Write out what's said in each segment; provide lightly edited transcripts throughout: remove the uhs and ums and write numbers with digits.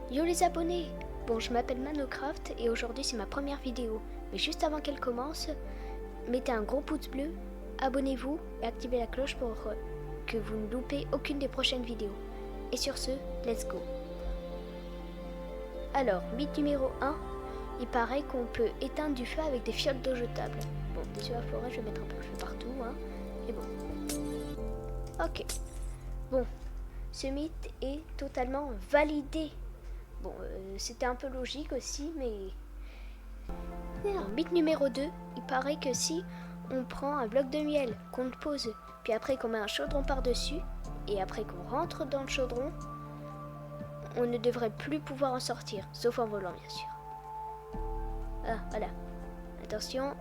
Yo les abonnés! Bon, je m'appelle Manocraft et aujourd'hui c'est ma première vidéo. Mais juste avant qu'elle commence, mettez un gros pouce bleu, abonnez-vous et activez la cloche pour que vous ne loupez aucune des prochaines vidéos. Et sur ce, let's go! Alors, mythe numéro 1, il paraît qu'on peut éteindre du feu avec des fioles d'eau jetable. Bon, désolé la forêt, je vais mettre un peu de feu partout, hein. Et bon. Ok. Bon, ce mythe est totalement validé. Bon, c'était un peu logique aussi, mais... Alors, mythe numéro 2, il paraît que si on prend un bloc de miel, qu'on le pose, puis après qu'on met un chaudron par-dessus, et après qu'on rentre dans le chaudron, on ne devrait plus pouvoir en sortir, sauf en volant bien sûr. Ah, voilà. Attention.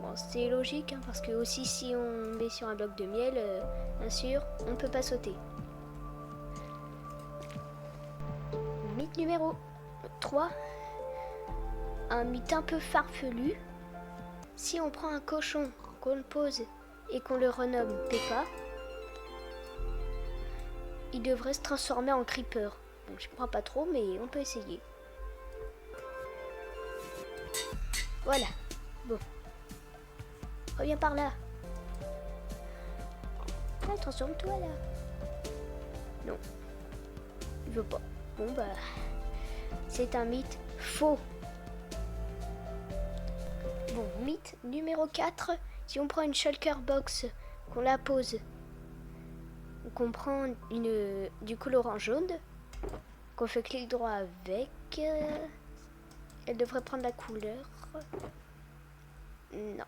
Bon, c'est logique, hein, parce que aussi si on met sur un bloc de miel, bien sûr, on ne peut pas sauter. Mythe numéro 3. Un mythe un peu farfelu. Si on prend un cochon, qu'on le pose et qu'on le renomme Peppa, il devrait se transformer en creeper. Bon, je crois pas trop, mais on peut essayer. Voilà. Bon. Reviens par là. Ah, transforme-toi là. Non. Il veut pas. Bon bah... c'est un mythe faux. Bon, mythe numéro 4. Si on prend une shulker box, qu'on la pose, qu'on prend du colorant jaune, qu'on fait clic droit avec, elle devrait prendre la couleur. Non.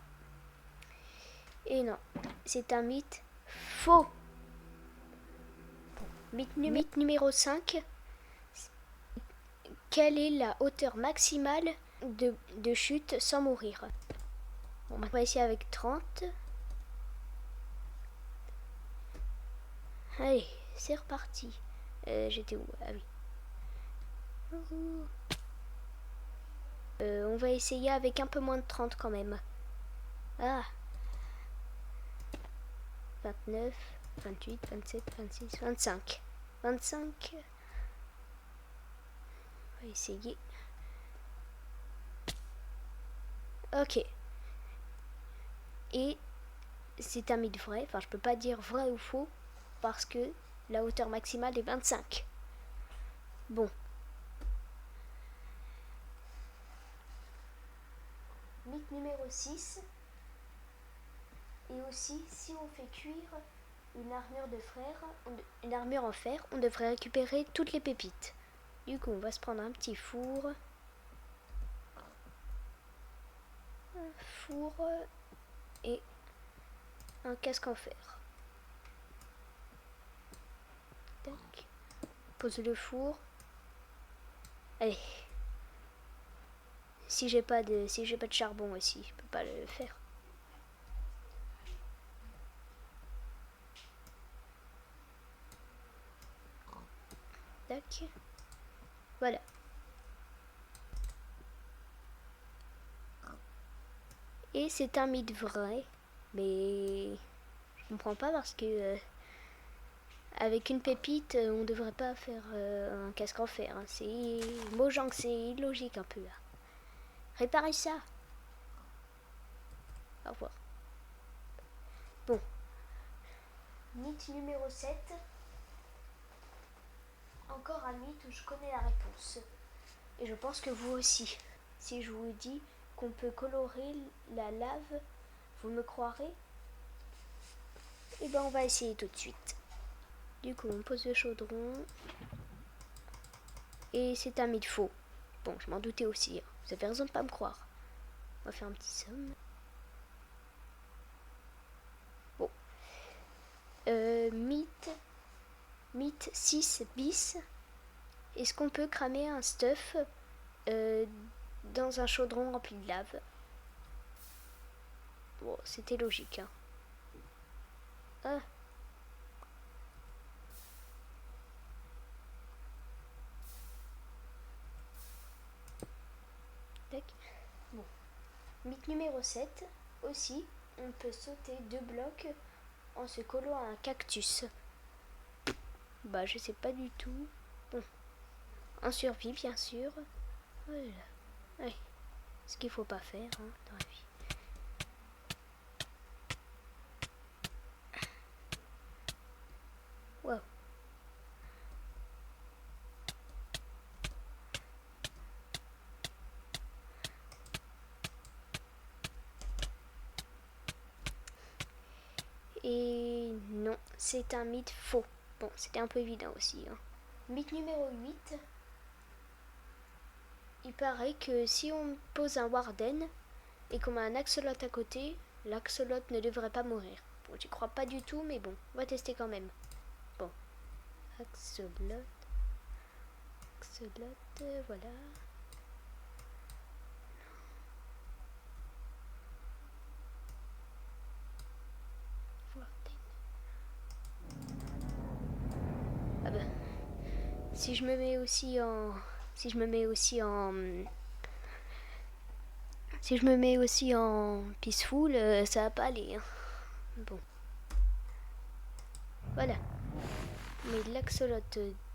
Et non, c'est un mythe faux. Mythe numéro 5. Quelle est la hauteur maximale de chute sans mourir? Bon, on va essayer avec 30. Allez, c'est reparti. J'étais où? Ah oui. On va essayer avec un peu moins de 30 quand même. Ah. 29, 28, 27, 26, 25. 25. On va essayer. Ok. Et c'est un mythe vrai. Enfin, je peux pas dire vrai ou faux parce que la hauteur maximale est 25. Bon. Mythe numéro 6. Et aussi, si on fait cuire une armure en fer, on devrait récupérer toutes les pépites. Du coup, on va se prendre un petit four. Un four et un casque en fer. Tac. Pose le four. Allez. Si j'ai pas de charbon aussi, je peux pas le faire. Tac. Voilà. Et c'est un mythe vrai, mais je comprends pas parce que avec une pépite, on devrait pas faire un casque en fer. Hein. C'est Mojang, c'est illogique un peu là. Réparez ça. Au revoir. Bon. Mythe numéro 7. Encore un mythe où je connais la réponse. Et je pense que vous aussi. Si je vous dis qu'on peut colorer la lave, vous me croirez? Et ben on va essayer tout de suite. Du coup on pose le chaudron. Et c'est un mythe faux. Bon, je m'en doutais aussi. Hein. Vous avez raison de pas me croire. On va faire un petit somme. Bon. Mythe 6 bis. Est-ce qu'on peut cramer un stuff dans un chaudron rempli de lave? Bon, c'était logique. Hein. Ah. Tac. Bon. Mythe numéro 7. Aussi, on peut sauter 2 blocs en se collant à un cactus. Bah, je sais pas du tout. Bon. en survie, bien sûr. Voilà. Oui. Ce qu'il faut pas faire hein, dans la vie. Wow. Et non, c'est un mythe faux. Bon, c'était un peu évident aussi. Hein. Mythe numéro 8. Il paraît que si on pose un warden et qu'on met un axolot à côté, l'axolot ne devrait pas mourir. Bon, j'y crois pas du tout, mais bon, on va tester quand même. Bon, axolot, voilà. Ah ben, si je me mets aussi en peaceful, ça va pas aller. Hein. Bon. Voilà. Mais l'axolot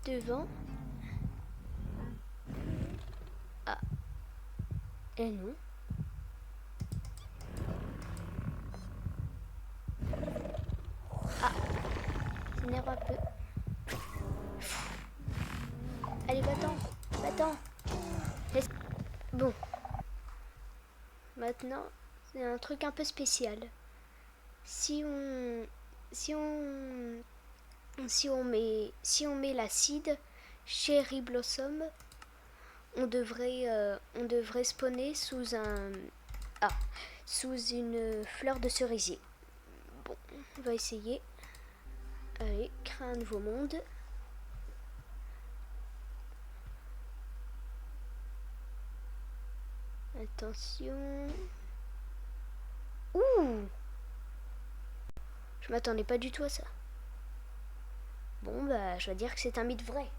devant. Ah. Et non. Ah. S'énerve un peu. Allez, va-t'en. Va-t'en. Bon. Maintenant, c'est un truc un peu spécial. Si on met l'acide Cherry Blossom, on devrait spawner sous une fleur de cerisier. Bon, on va essayer. Allez, créer un nouveau monde. Attention. Ouh! Je m'attendais pas du tout à ça. Bon, bah, je vais dire que c'est un mythe vrai.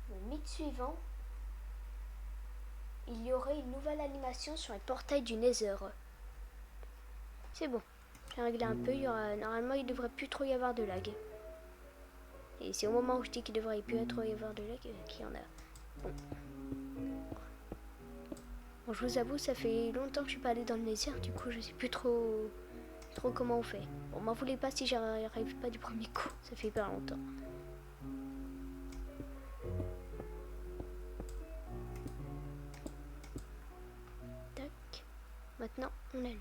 Le mythe suivant. Il y aurait une nouvelle animation sur les portails du Nether. C'est bon. J'ai réglé un peu. Normalement, il devrait plus trop y avoir de lag. Et c'est au moment où je dis qu'il devrait plus trop y avoir de lag qu'il y en a. Bon. Bon, je vous avoue, ça fait longtemps que je suis pas allée dans le Nether, du coup je sais plus trop comment on fait. Bon, m'en voulez pas si j'y arrive pas du premier coup, ça fait hyper longtemps. Tac. Maintenant, on allume.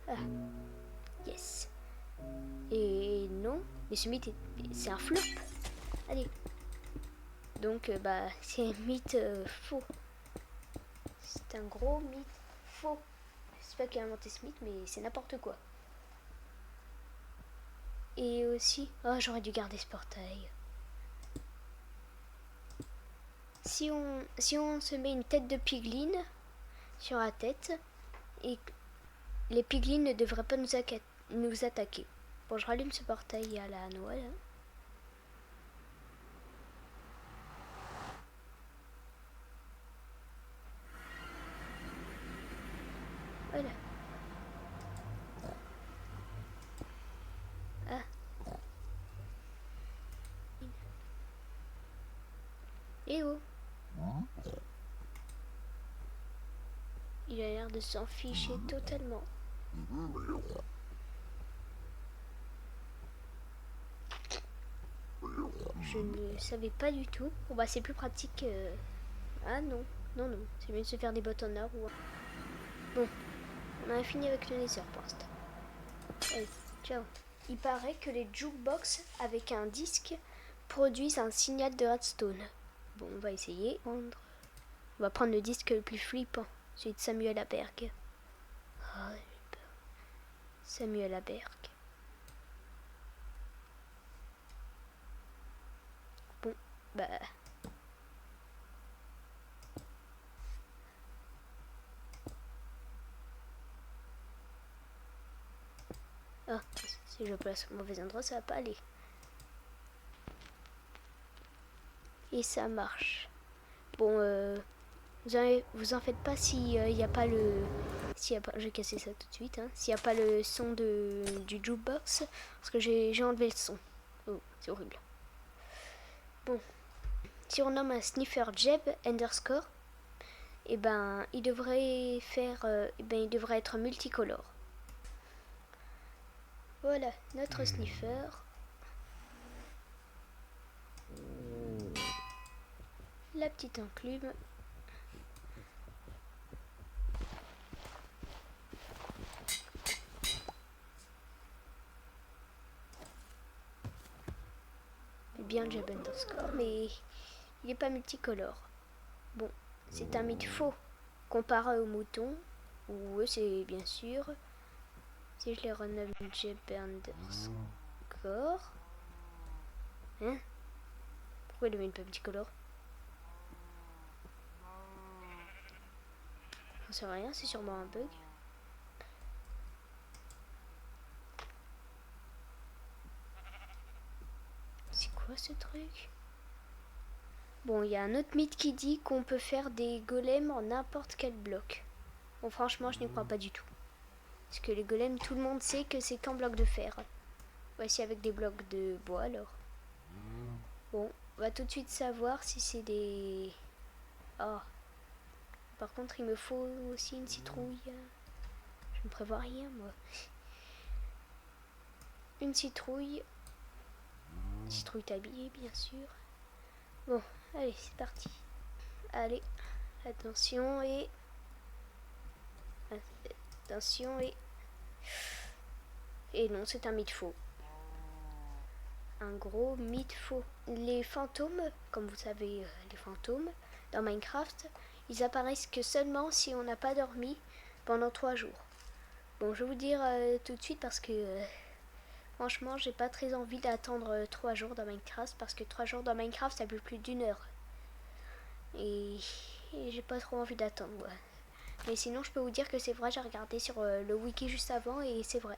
Ah. Yes. Et non, mais ce mythe, c'est un flop. Allez. Donc, bah, c'est un mythe faux. C'est un gros mythe faux. Je sais pas qui a inventé ce mythe, mais c'est n'importe quoi. Et aussi, oh, j'aurais dû garder ce portail. Si on se met une tête de piglin sur la tête, et les piglins ne devraient pas nous attaquer. Bon, je rallume ce portail à la Noël. Hein. Voilà. Ah. Eh oh. Il a l'air de s'en ficher totalement. Je ne savais pas du tout. Bon bah c'est plus pratique. Ah non, non. C'est mieux de se faire des bottes en or ou... Bon, on a fini avec le Nether pour l'instant. Allez, ciao. Il paraît que les jukebox avec un disque produisent un signal de redstone. Bon, on va essayer. On va prendre le disque le plus flippant, celui de Samuel Aberg. Oh, j'ai peur. Samuel Aberg. Bon, bah... Ah, si je place au mauvais endroit, ça va pas aller. Et ça marche. Bon, vous en faites pas s'il n'y a pas le... je vais casser ça tout de suite. Hein, s'il n'y a pas le son du jukebox, parce que j'ai enlevé le son. Oh, c'est horrible. Bon. Si on nomme un sniffer Jeb underscore, et ben il devrait faire, il devrait être multicolore. Voilà notre sniffer. La petite enclume. Bien Jeb underscore, mais il n'est pas multicolore. Bon, c'est un mythe faux comparé au mouton, où eux c'est bien sûr. Si je les renomme Jeb underscore, hein? Pourquoi il devient pas multicolore? J'en sais rien, c'est sûrement un bug. C'est quoi ce truc? Bon, il y a un autre mythe qui dit qu'on peut faire des golems en n'importe quel bloc. Bon, franchement, je n'y crois pas du tout. Parce que les golems, tout le monde sait que c'est qu'en bloc de fer. Voici avec des blocs de bois alors. Bon, on va tout de suite savoir si c'est des... Oh. Par contre, il me faut aussi une citrouille. Je ne prévois rien, moi. Une citrouille. Citrouille tablier, bien sûr. Bon, allez, c'est parti. Allez, attention et... Attention et... Et non, c'est un mythe faux. Un gros mythe faux. Les fantômes, comme vous savez, les fantômes, dans Minecraft, ils apparaissent que seulement si on n'a pas dormi pendant 3 jours. Bon, je vais vous dire tout de suite parce que... franchement, j'ai pas très envie d'attendre 3 jours dans Minecraft parce que 3 jours dans Minecraft, ça peut plus d'1 heure. Et j'ai pas trop envie d'attendre. Ouais. Mais sinon, je peux vous dire que c'est vrai, j'ai regardé sur le wiki juste avant et c'est vrai.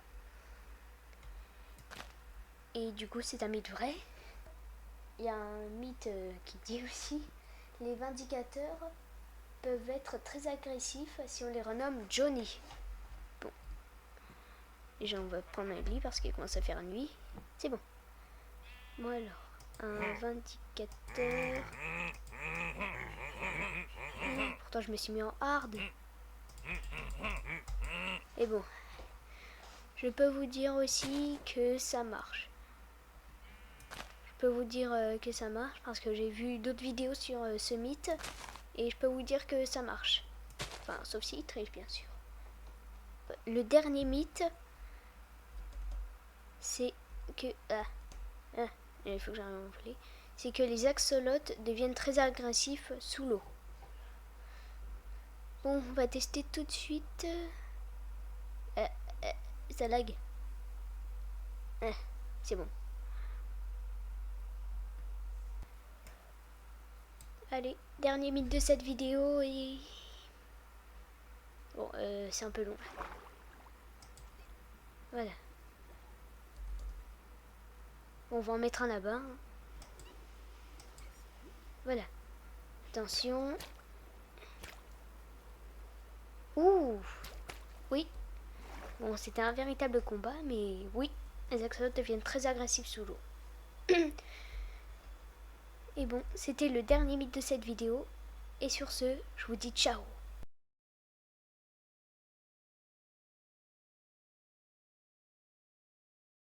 Et du coup, c'est un mythe vrai. Il y a un mythe qui dit aussi les vindicateurs peuvent être très agressifs si on les renomme Johnny. Bon. Déjà, on va prendre un lit parce qu'il commence à faire nuit. C'est bon. Bon alors, un vindicateur. Pourtant, je me suis mis en hard. Et bon, je peux vous dire aussi que ça marche. Je peux vous dire que ça marche parce que j'ai vu d'autres vidéos sur ce mythe et je peux vous dire que ça marche. Enfin, sauf s'il triche, bien sûr. Le dernier mythe, c'est que... il faut que j'arrive à m'envoler. C'est que les axolotes deviennent très agressifs sous l'eau. Bon, on va tester tout de suite. Ça lag. C'est bon. Allez, dernier mythe de cette vidéo et... Bon, c'est un peu long. Voilà. On va en mettre un là-bas. Voilà. Attention. Ouh. Oui. Bon, c'était un véritable combat, mais oui, les axolotes deviennent très agressifs sous l'eau. Et bon, c'était le dernier mythe de cette vidéo. Et sur ce, je vous dis ciao.